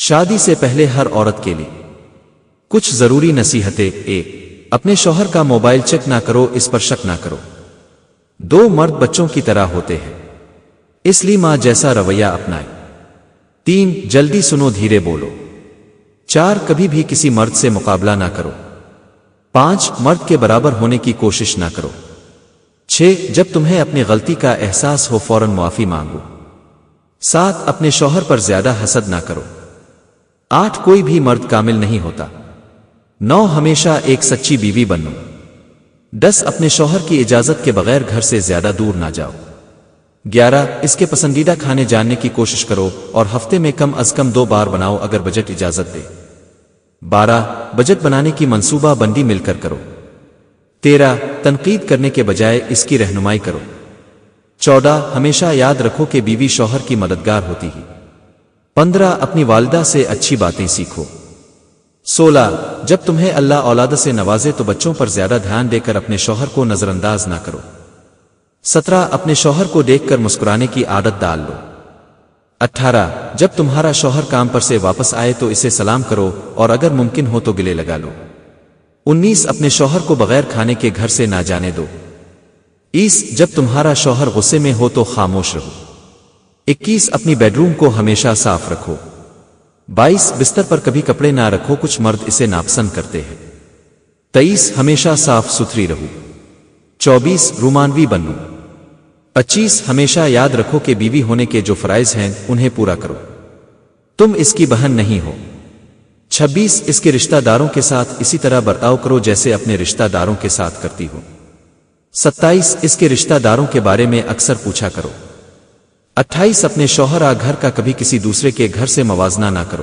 شادی سے پہلے ہر عورت کے لیے کچھ ضروری نصیحتیں: 1. اپنے شوہر کا موبائل چیک نہ کرو، اس پر شک نہ کرو. 2. مرد بچوں کی طرح ہوتے ہیں، اس لیے ماں جیسا رویہ اپنائے. 3. جلدی سنو، دھیرے بولو. 4. کبھی بھی کسی مرد سے مقابلہ نہ کرو. 5. مرد کے برابر ہونے کی کوشش نہ کرو. 6. جب تمہیں اپنی غلطی کا احساس ہو فوراً معافی مانگو. 7. اپنے شوہر پر زیادہ حسد نہ کرو. 8. کوئی بھی مرد کامل نہیں ہوتا. 9. ہمیشہ ایک سچی بیوی بنو. 10. اپنے شوہر کی اجازت کے بغیر گھر سے زیادہ دور نہ جاؤ. 11. اس کے پسندیدہ کھانے جاننے کی کوشش کرو اور ہفتے میں کم از کم 2 بار بناؤ اگر بجٹ اجازت دے. 12. بجٹ بنانے کی منصوبہ بندی مل کر کرو. 13. تنقید کرنے کے بجائے اس کی رہنمائی کرو. 14. ہمیشہ یاد رکھو کہ بیوی شوہر کی مددگار ہوتی ہے. 15. اپنی والدہ سے اچھی باتیں سیکھو. 16. جب تمہیں اللہ اولاد سے نوازے تو بچوں پر زیادہ دھیان دے کر اپنے شوہر کو نظر انداز نہ کرو. 17. اپنے شوہر کو دیکھ کر مسکرانے کی عادت ڈال لو. 18. جب تمہارا شوہر کام پر سے واپس آئے تو اسے سلام کرو اور اگر ممکن ہو تو گلے لگا لو. 19. اپنے شوہر کو بغیر کھانے کے گھر سے نہ جانے دو. 20. جب تمہارا شوہر غصے میں ہو تو خاموش رہو. 21. اپنی بیڈ روم کو ہمیشہ صاف رکھو. 22. بستر پر کبھی کپڑے نہ رکھو، کچھ مرد اسے ناپسند کرتے ہیں. 23. ہمیشہ صاف ستھری رہو. 24. رومانوی بنو. 25. ہمیشہ یاد رکھو کہ بیوی ہونے کے جو فرائض ہیں انہیں پورا کرو، تم اس کی بہن نہیں ہو. 26. اس کے رشتہ داروں کے ساتھ اسی طرح برتاؤ کرو جیسے اپنے رشتہ داروں کے ساتھ کرتی ہو. 27. اس کے رشتہ داروں کے بارے میں اکثر پوچھا کرو. 28. اپنے شوہر گھر کا کبھی کسی دوسرے کے گھر سے موازنہ نہ کرو.